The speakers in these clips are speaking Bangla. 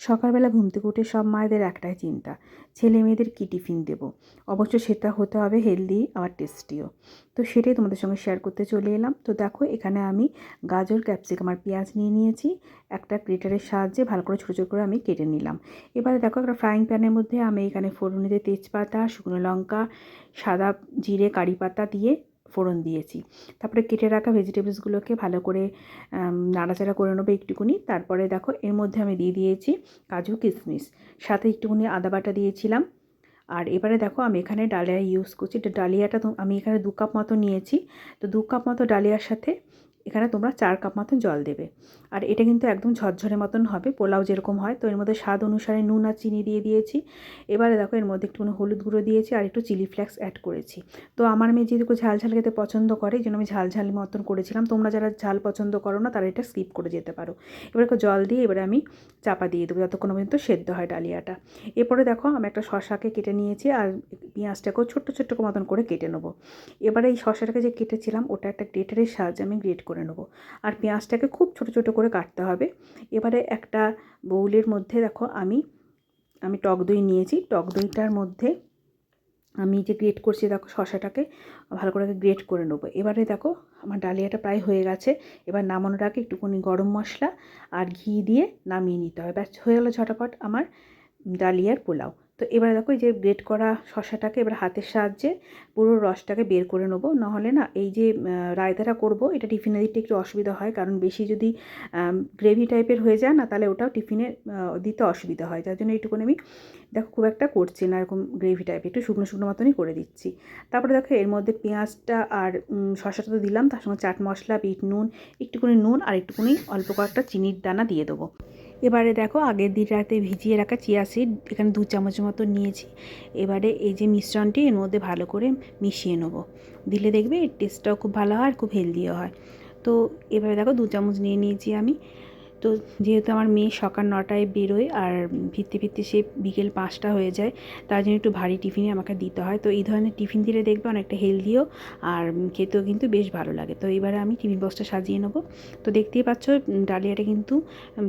সকালবেলা ঘুম থেকে উঠে সব মায়েদের একটাই চিন্তা, ছেলে মেয়েদের কী টিফিন দেবো। অবশ্য সেটা হতে হবে হেলদি আর টেস্টিও। তো সেটাই তোমাদের সঙ্গে শেয়ার করতে চলে এলাম। তো দেখো এখানে আমি গাজর, ক্যাপসিকাম আর পেঁয়াজ নিয়ে নিয়েছি। একটা গ্রেটারের সাহায্যে ভালো করে ছোটো ছোটো করে আমি কেটে নিলাম। এবারে দেখো একটা ফ্রাইং প্যানের মধ্যে আমি এখানে ফোড়নিতে তেজপাতা, শুকনো লঙ্কা, সাদা জিরে, কারি পাতা দিয়ে ফোড়ন দিয়েছি। তারপরে কেটে রাখা ভেজিটেবলসগুলোকে ভালো করে নাড়াচাড়া করে নেবো একটুকুনি। তারপরে দেখো এর মধ্যে আমি দিয়ে দিয়েছি কাজু, কিশমিশ, সাথে একটুকুনি আদা বাটা দিয়েছিলাম। আর এবারে দেখো আমি এখানে ডালিয়া ইউজ করছি। ডালিয়াটা তো আমি এখানে 2 কাপ মতো নিয়েছি। তো 2 কাপ মতো ডালিয়ার সাথে এখানে তোমরা 4 কাপ মতন জল দেবে। আর এটা কিন্তু একদম ঝরঝরে মতন হবে, পোলাও যেরকম হয়। তো এর মধ্যে স্বাদ অনুসারে নুন আর চিনি দিয়ে দিয়েছি। এবারে দেখো এর মধ্যে একটুখানি হলুদ গুঁড়ো দিয়েছি আর একটু চিলি ফ্লেক্স অ্যাড করেছি। তো আমার মেয়ে যেহেতু ঝাল ঝাল খেতে পছন্দ করে, এই জন্য আমি ঝাল ঝাল মতন করেছিলাম। তোমরা যারা ঝাল পছন্দ করো না তারা এটা স্কিপ করে যেতে পারো। এবারে জল দিয়ে এবারে আমি চাপা দিয়ে দেবো যতক্ষণ পর্যন্ত সেদ্ধ হয় ডালিয়াটা। এরপরে দেখো আমি একটা শশাকে কেটে নিয়েছি আর পেঁয়াজটাকেও ছোট্ট ছোট্ট মতন করে কেটে নেবো। এবারে এই শশাটাকে যে কেটেছিলাম ওটা একটা গ্রেটারের সাহায্যে আমি গ্রেট করে নেবো। আর পেঁয়াজটাকে খুব ছোট ছোট করে কাটতে হবে। এবারে একটা বাউলের মধ্যে দেখো আমি টক দই নিয়েছি। টক দইটার মধ্যে আমি যে গ্রেট করছি দেখো শশাটাকে ভালো করে গ্রেট করে নেবো। এবারে দেখো আমার ডালিয়াটা প্রায় হয়ে গেছে। এবার নামানোর আগে একটুখানি গরম মশলা আর ঘি দিয়ে নামিয়ে নিতে হবে। ব্যাস হয়ে গেলো ঝটাপট আমার ডালিয়ার পোলাও। তো এবারে দেখো এই যে গ্রেট করা শশাটাকে এবার হাতের সাহায্যে পুরো রসটাকে বের করে নেবো। নাহলে না এই যে রায়তাটা করব এটা টিফিনে দিতে একটু অসুবিধা হয়, কারণ বেশি যদি গ্রেভি টাইপের হয়ে যায় না তাহলে ওটাও টিফিনে দিতে অসুবিধা হয়। তার জন্য এইটুকুনি আমি দেখো খুব একটা করছি না, এরকম গ্রেভি টাইপের একটু শুকনো শুকনো মতনই করে দিচ্ছি। তারপরে দেখো এর মধ্যে পেঁয়াজটা আর শশাটা তো দিলাম, তার সঙ্গে চাট মশলা, বিট নুন, একটুকুনি নুন আর একটুকুনি অল্প কয়েকটা চিনির দানা দিয়ে দেবো। এবারে দেখো আগের দিন রাতে ভিজিয়ে রাখা চিয়া সিড এখানে 2 চামচ মতো নিয়েছি। এবারে এই যে মিশ্রণটি এর মধ্যে ভালো করে মিশিয়ে নেবো। দিলে দেখবে এর টেস্টটাও খুব ভালো হয় আর খুব হেলদিও হয়। তো এবারে দেখো 2 চামচ নিয়ে নিয়েছি আমি। তো যেহেতু আমার মেয়ে সকাল 9টায় বেরোয় আর ফিরতে ফিরতে সে বিকেল 5টা হয়ে যায়, তার জন্য একটু ভারী টিফিনে আমাকে দিতে হয়। তো এই ধরনের টিফিন দিলে দেখবে অনেকটা হেলদিও আর খেতেও কিন্তু বেশ ভালো লাগে। তো এবারে আমি টিফিন বক্সটা সাজিয়ে নেবো। তো দেখতেই পাচ্ছ ডালিয়াটা কিন্তু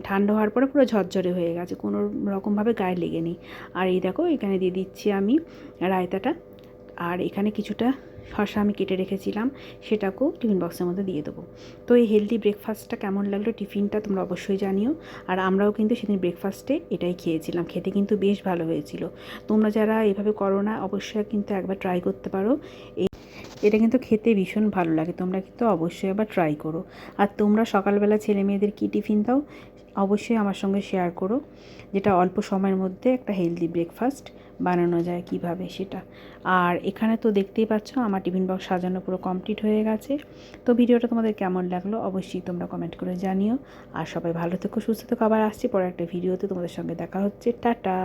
ঠান্ডা হওয়ার পরে পুরো ঝরঝরে হয়ে গেছে, কোনো রকমভাবে গায়ে লেগে নেই। আর এই দেখো এখানে দিয়ে দিচ্ছি আমি রায়তাটা। আর এখানে কিছুটা শসা আমি কেটে রেখেছিলাম, সেটাকেও টিফিন বক্সের মধ্যে দিয়ে দেবো। তো এই হেলদি ব্রেকফাস্টটা কেমন লাগলো টিফিনটা তোমরা অবশ্যই জানিও। আর আমরাও কিন্তু সেদিন ব্রেকফাস্টে এটাই খেয়েছিলাম, খেতে কিন্তু বেশ ভালো হয়েছিল। তোমরা যারা এভাবে করো না অবশ্যই কিন্তু একবার ট্রাই করতে পারো। এটা কিন্তু খেতে ভীষণ ভালো লাগে, তোমরা কিন্তু অবশ্যই আবার ট্রাই করো। আর তোমরা সকালবেলা ছেলে মেয়েদের কী টিফিন দাও অবশ্যই আমার সঙ্গে শেয়ার করো, যেটা অল্প সময়ের মধ্যে একটা হেলদি ব্রেকফাস্ট বানানো যায় কিভাবে সেটা। আর এখানে তো দেখতেই পাচ্ছ আমার টিফিন বক্স সাজানো পুরো কমপ্লিট হয়ে গেছে। তো ভিডিওটা তোমাদের কেমন লাগলো অবশ্যই তোমরা কমেন্ট করে জানিও। আর সবাই ভালো থেকো, সুস্থ থেকো। আবার আসছি পরে একটা ভিডিওতে, তোমাদের সঙ্গে দেখা হচ্ছে। টাটা।